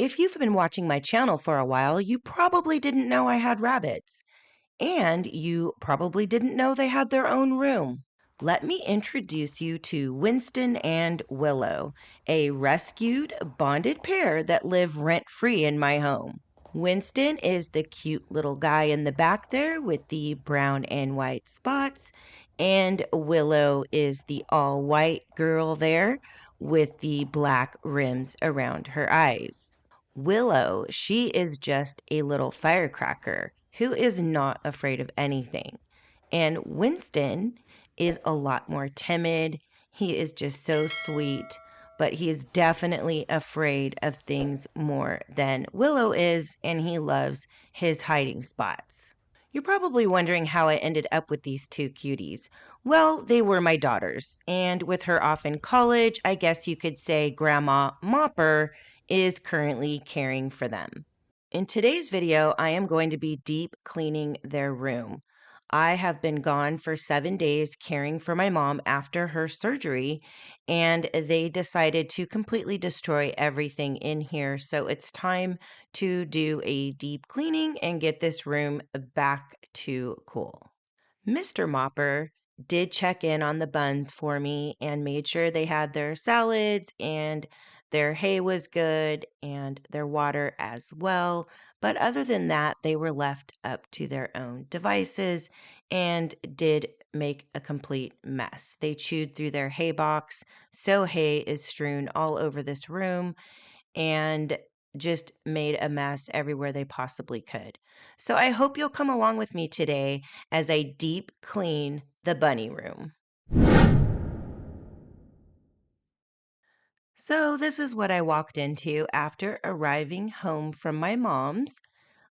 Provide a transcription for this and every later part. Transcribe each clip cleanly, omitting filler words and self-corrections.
If you've been watching my channel for a while, you probably didn't know I had rabbits, and you probably didn't know they had their own room. Let me introduce you to Winston and Willow, a rescued, bonded pair that live rent-free in my home. Winston is the cute little guy in the back there with the brown and white spots, and Willow is the all-white girl there with the black rims around her eyes. Willow, she is just a little firecracker who is not afraid of anything. And Winston is a lot more timid. He is just so sweet, but he is definitely afraid of things more than Willow is, and he loves his hiding spots. You're probably wondering how I ended up with these two cuties. Well, they were my daughters, and with her off in college, I guess you could say Grandma Mopper is currently caring for them. In today's video, I am going to be deep cleaning their room. I have been gone for 7 days caring for my mom after her surgery, and they decided to completely destroy everything in here. So it's time to do a deep cleaning and get this room back to cool. Mr. Mopper did check in on the buns for me and made sure they had their salads and their hay was good and their water as well. But other than that, they were left up to their own devices and did make a complete mess. They chewed through their hay box, so hay is strewn all over this room and just made a mess everywhere they possibly could. So I hope you'll come along with me today as I deep clean the bunny room. So this is what I walked into after arriving home from my mom's.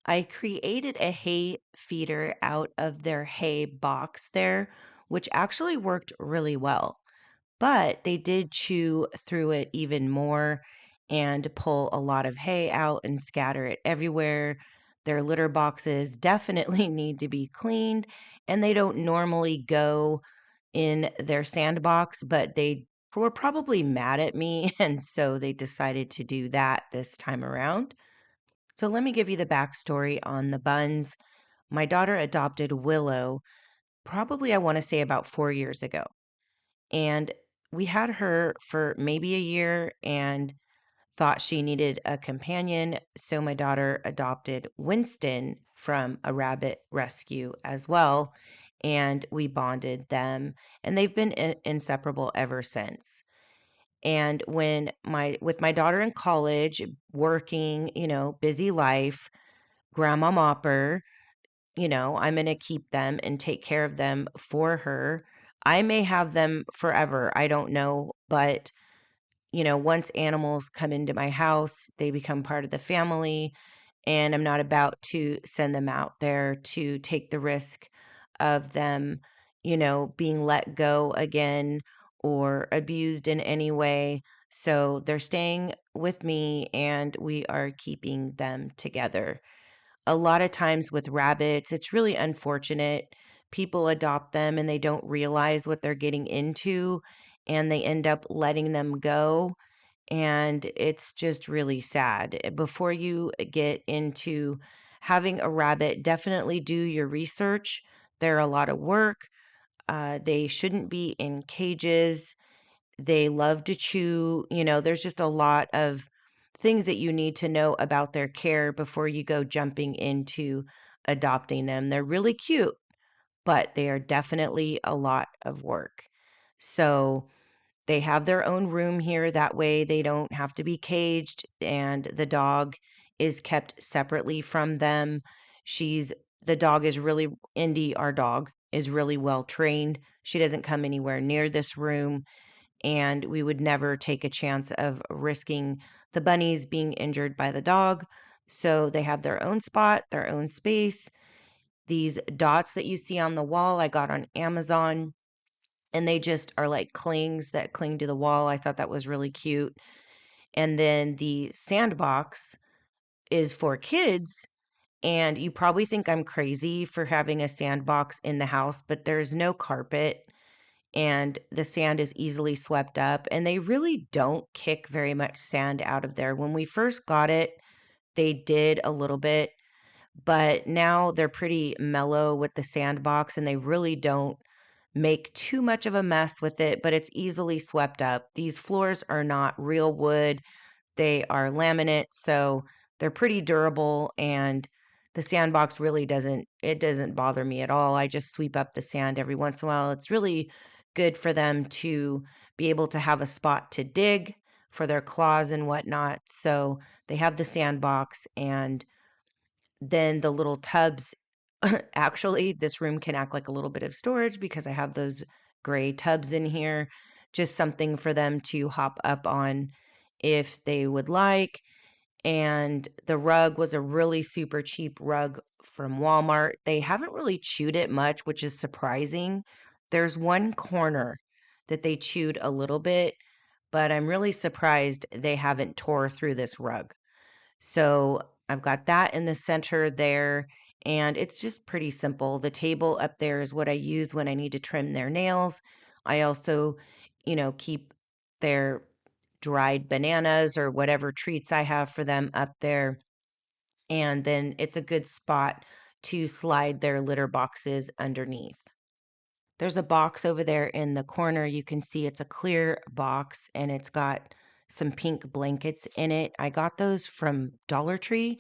I created a hay feeder out of their hay box there, which actually worked really well. But they did chew through it even more and pull a lot of hay out and scatter it everywhere. Their litter boxes definitely need to be cleaned, and they don't normally go in their sandbox, but they were probably mad at me, and so they decided to do that this time around. So let me give you the backstory on the buns. My daughter adopted Willow, probably I want to say about 4 years ago. And we had her for maybe a year and thought she needed a companion. So my daughter adopted Winston from a rabbit rescue as well. And we bonded them, and they've been inseparable ever since. And when with my daughter in college, working, busy life, grandma mopper, I'm going to keep them and take care of them for her. I may have them forever. I don't know. But, once animals come into my house, they become part of the family. And I'm not about to send them out there to take the risk of them, being let go again or abused in any way. So they're staying with me and we are keeping them together. A lot of times with rabbits, it's really unfortunate. People adopt them and they don't realize what they're getting into, and they end up letting them go. And it's just really sad. Before you get into having a rabbit, definitely do your research. They're a lot of work. They shouldn't be in cages. They love to chew. There's just a lot of things that you need to know about their care before you go jumping into adopting them. They're really cute, but they are definitely a lot of work. So they have their own room here. That way they don't have to be caged, and the dog is kept separately from them. The dog is really, Indy, our dog, is really well trained. She doesn't come anywhere near this room, and we would never take a chance of risking the bunnies being injured by the dog. So they have their own spot, their own space. These dots that you see on the wall, I got on Amazon, and they just are like clings that cling to the wall. I thought that was really cute. And then the sandbox is for kids. And you probably think I'm crazy for having a sandbox in the house, but there's no carpet. and the sand is easily swept up, and they really don't kick very much sand out of there. When we first got it, they did a little bit, but now they're pretty mellow with the sandbox and they really don't make too much of a mess with it, but it's easily swept up. These floors are not real wood, they are laminate, so they're pretty durable, and the sandbox really doesn't bother me at all. I just sweep up the sand every once in a while. It's really good for them to be able to have a spot to dig for their claws and whatnot. So they have the sandbox, and then the little tubs. Actually, this room can act like a little bit of storage because I have those gray tubs in here, just something for them to hop up on if they would like. And the rug was a really super cheap rug from Walmart. They haven't really chewed it much, which is surprising. There's one corner that they chewed a little bit, but I'm really surprised they haven't tore through this rug. So I've got that in the center there, and it's just pretty simple. The table up there is what I use when I need to trim their nails. I also, keep their dried bananas or whatever treats I have for them up there. And then it's a good spot to slide their litter boxes underneath. There's a box over there in the corner. You can see it's a clear box and it's got some pink blankets in it. I got those from Dollar Tree,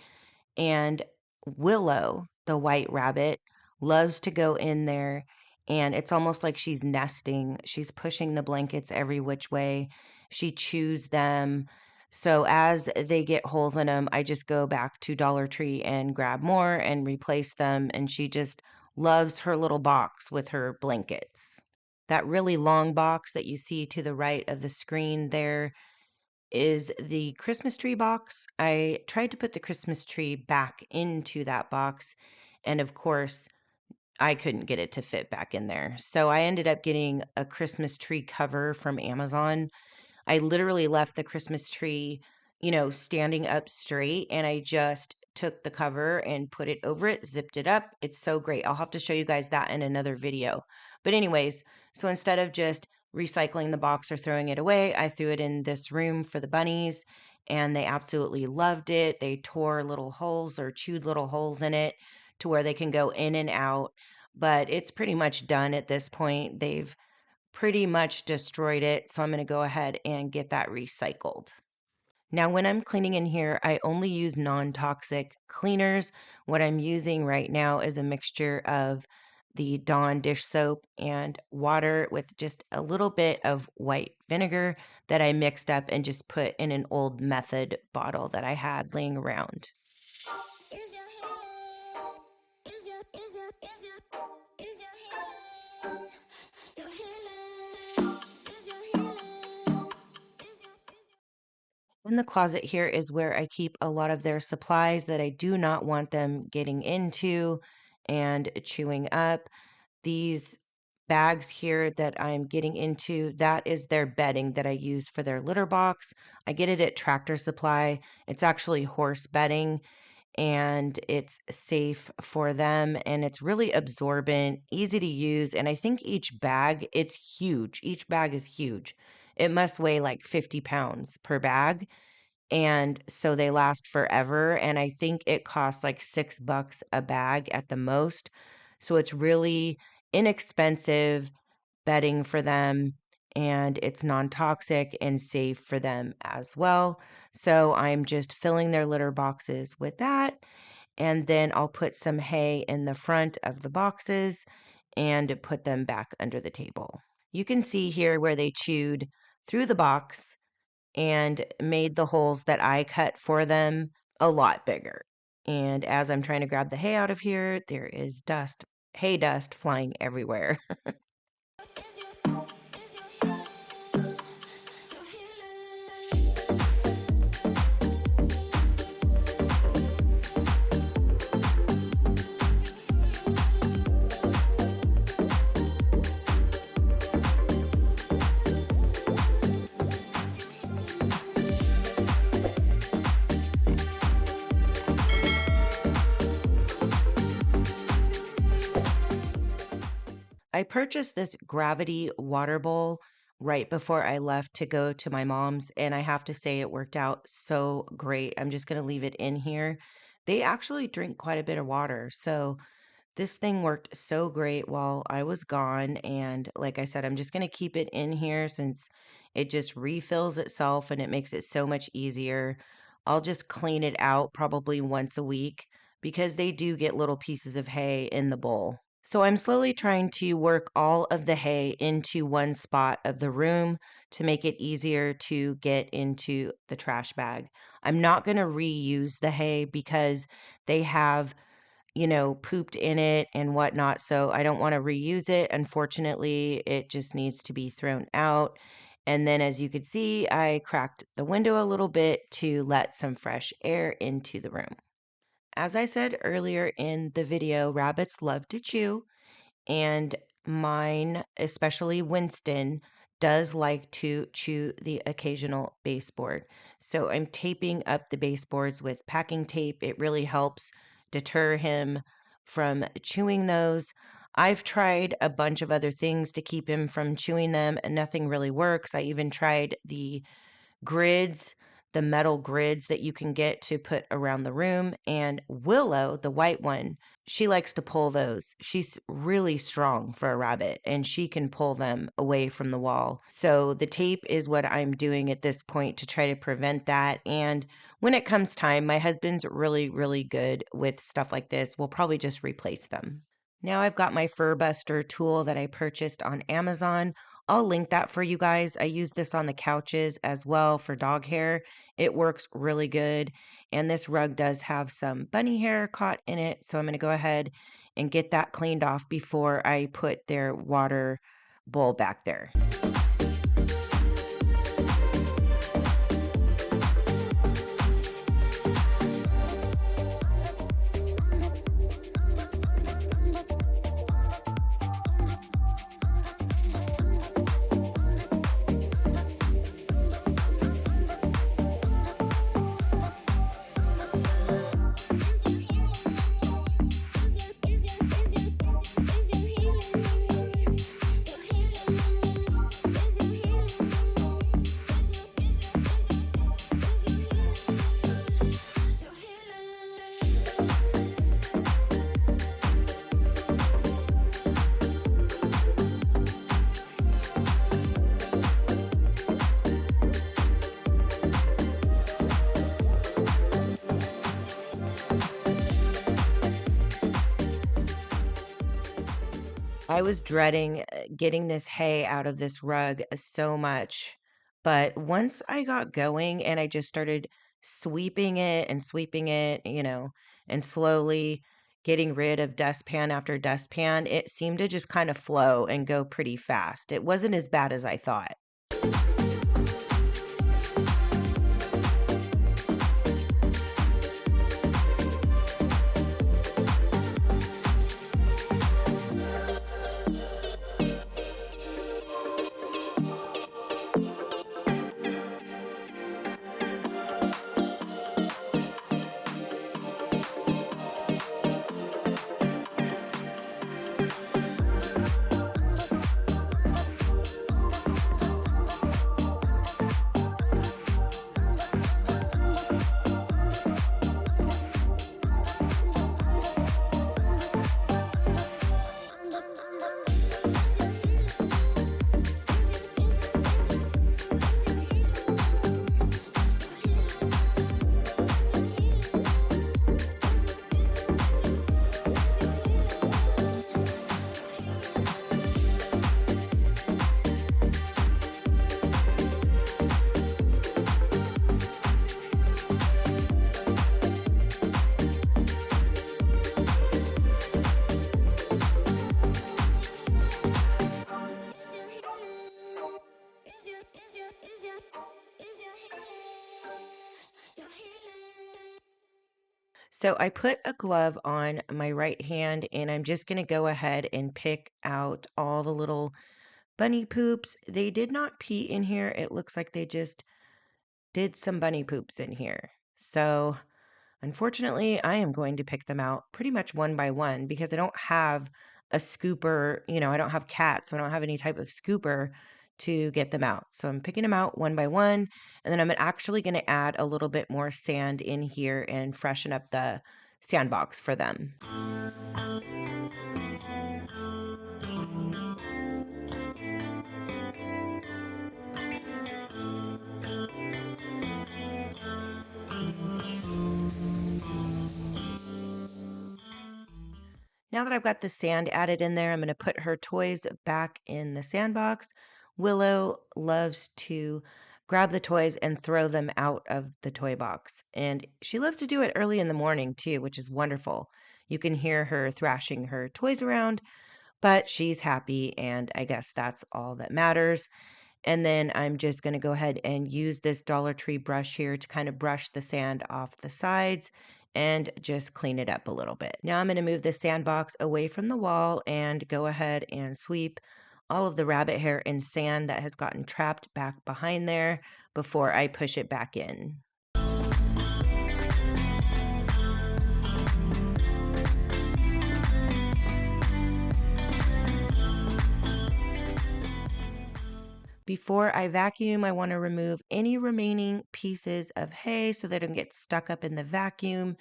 and Willow, the white rabbit, loves to go in there, and it's almost like she's nesting. She's pushing the blankets every which way. She chews them. So as they get holes in them, I just go back to Dollar Tree and grab more and replace them. And she just loves her little box with her blankets. That really long box that you see to the right of the screen there is the Christmas tree box. I tried to put the Christmas tree back into that box, and of course, I couldn't get it to fit back in there. So I ended up getting a Christmas tree cover from Amazon. I literally left the Christmas tree, standing up straight, and I just took the cover and put it over it, zipped it up. It's so great. I'll have to show you guys that in another video. But anyways, so instead of just recycling the box or throwing it away, I threw it in this room for the bunnies, and they absolutely loved it. They tore little holes or chewed little holes in it to where they can go in and out. But it's pretty much done at this point. They've pretty much destroyed it, so I'm going to go ahead and get that recycled. Now, when I'm cleaning in here, I only use non-toxic cleaners. What I'm using right now is a mixture of the Dawn dish soap and water with just a little bit of white vinegar that I mixed up and just put in an old Method bottle that I had laying around. In the closet here is where I keep a lot of their supplies that I do not want them getting into and chewing up. These bags here that I'm getting into, that is their bedding that I use for their litter box. I get it at Tractor Supply. It's actually horse bedding, and it's safe for them, and it's really absorbent, easy to use, and I think it's huge. Each bag is huge. It must weigh like 50 pounds per bag, and so they last forever, and I think it costs like $6 a bag at the most. So it's really inexpensive bedding for them, and it's non-toxic and safe for them as well. So I'm just filling their litter boxes with that, and then I'll put some hay in the front of the boxes and put them back under the table. You can see here where they chewed through the box and made the holes that I cut for them a lot bigger. And as I'm trying to grab the hay out of here, there is hay dust flying everywhere. I purchased this gravity water bowl right before I left to go to my mom's, and I have to say it worked out so great. I'm just going to leave it in here. They actually drink quite a bit of water. So this thing worked so great while I was gone. And like I said, I'm just going to keep it in here since it just refills itself and it makes it so much easier. I'll just clean it out probably once a week because they do get little pieces of hay in the bowl. So I'm slowly trying to work all of the hay into one spot of the room to make it easier to get into the trash bag. I'm not going to reuse the hay because they have pooped in it and whatnot. So I don't want to reuse it. Unfortunately, it just needs to be thrown out. And then, as you could see, I cracked the window a little bit to let some fresh air into the room. As I said earlier in the video, rabbits love to chew. And mine, especially Winston, does like to chew the occasional baseboard. So I'm taping up the baseboards with packing tape. It really helps deter him from chewing those. I've tried a bunch of other things to keep him from chewing them, and nothing really works. I even tried the grids, the metal grids that you can get to put around the room. And Willow, the white one, she likes to pull those. She's really strong for a rabbit and she can pull them away from the wall. So the tape is what I'm doing at this point to try to prevent that. And when it comes time, my husband's really, really good with stuff like this. We'll probably just replace them. Now I've got my fur buster tool that I purchased on Amazon. I'll link that for you guys. I use this on the couches as well for dog hair. It works really good. And this rug does have some bunny hair caught in it. So I'm going to go ahead and get that cleaned off before I put their water bowl back there. I was dreading getting this hay out of this rug so much. But once I got going and I just started sweeping it, and slowly getting rid of dustpan after dustpan, it seemed to just kind of flow and go pretty fast. It wasn't as bad as I thought. So I put a glove on my right hand and I'm just going to go ahead and pick out all the little bunny poops. They did not pee in here. It looks like they just did some bunny poops in here. So unfortunately, I am going to pick them out pretty much one by one because I don't have a scooper. I don't have cats, so I don't have any type of scooper to get them out. So I'm picking them out one by one, and then I'm actually going to add a little bit more sand in here and freshen up the sandbox for them. Now that I've got the sand added in there, I'm going to put her toys back in the sandbox. Willow loves to grab the toys and throw them out of the toy box. And she loves to do it early in the morning too, which is wonderful. You can hear her thrashing her toys around, but she's happy, and I guess that's all that matters. And then I'm just going to go ahead and use this Dollar Tree brush here to kind of brush the sand off the sides and just clean it up a little bit. Now I'm going to move the sandbox away from the wall and go ahead and sweep all of the rabbit hair and sand that has gotten trapped back behind there before I push it back in. Before I vacuum, I want to remove any remaining pieces of hay so they don't get stuck up in the vacuum.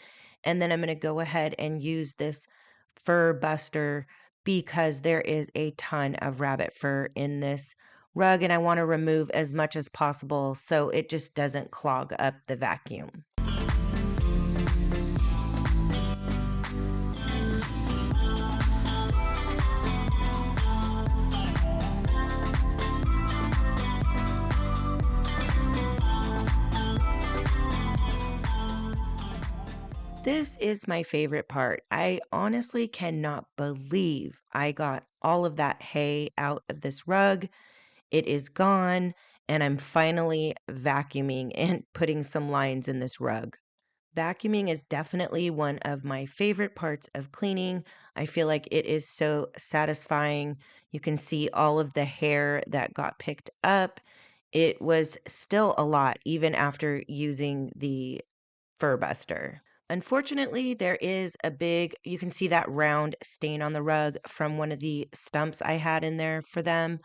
And then I'm going to go ahead and use this fur buster because there is a ton of rabbit fur in this rug, and I want to remove as much as possible so it just doesn't clog up the vacuum. This is my favorite part. I honestly cannot believe I got all of that hay out of this rug. It is gone, and I'm finally vacuuming and putting some lines in this rug. Vacuuming is definitely one of my favorite parts of cleaning. I feel like it is so satisfying. You can see all of the hair that got picked up. It was still a lot, even after using the fur buster. Unfortunately, there is you can see that round stain on the rug from one of the stumps I had in there for them.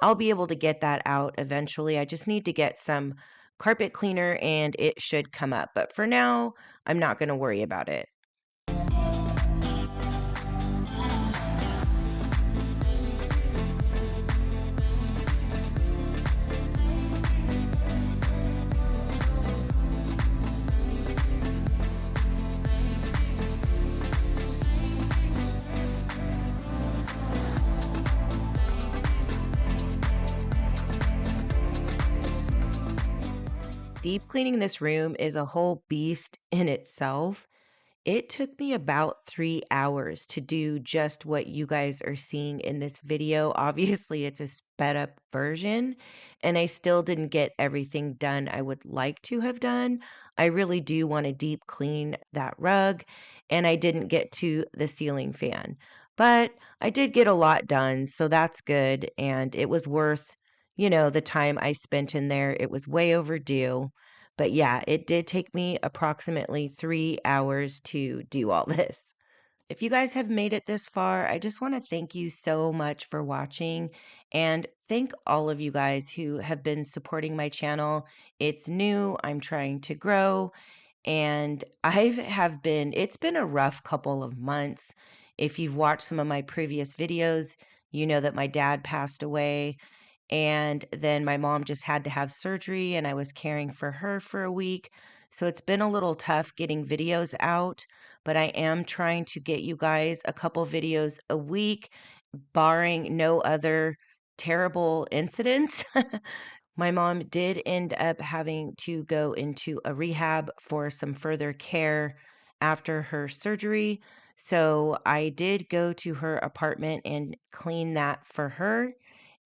I'll be able to get that out eventually. I just need to get some carpet cleaner and it should come up. But for now, I'm not going to worry about it. Deep cleaning this room is a whole beast in itself. It took me about 3 hours to do just what you guys are seeing in this video. Obviously, it's a sped up version, and I still didn't get everything done I would like to have done. I really do want to deep clean that rug, and I didn't get to the ceiling fan. But I did get a lot done, so that's good, and it was worth, the time I spent in there. It was way overdue. But yeah, it did take me approximately 3 hours to do all this. If you guys have made it this far, I just want to thank you so much for watching and thank all of you guys who have been supporting my channel. It's new, I'm trying to grow, and it's been a rough couple of months. If you've watched some of my previous videos, you know that my dad passed away, and then my mom just had to have surgery, and I was caring for her for a week. So it's been a little tough getting videos out, but I am trying to get you guys a couple videos a week, barring no other terrible incidents. My mom did end up having to go into a rehab for some further care after her surgery. So I did go to her apartment and clean that for her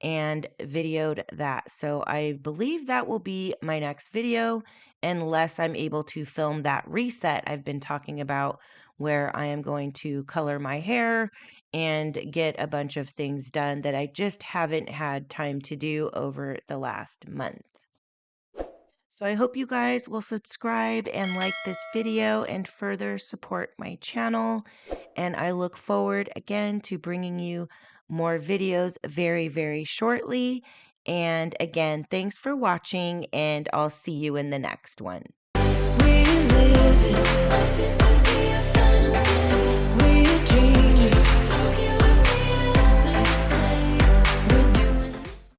and videoed that. So I believe that will be my next video, unless I'm able to film that reset I've been talking about, where I am going to color my hair and get a bunch of things done that I just haven't had time to do over the last month. So I hope you guys will subscribe and like this video and further support my channel. and I look forward again to bringing you more videos very, very shortly. And again, thanks for watching, and I'll see you in the next one. We live in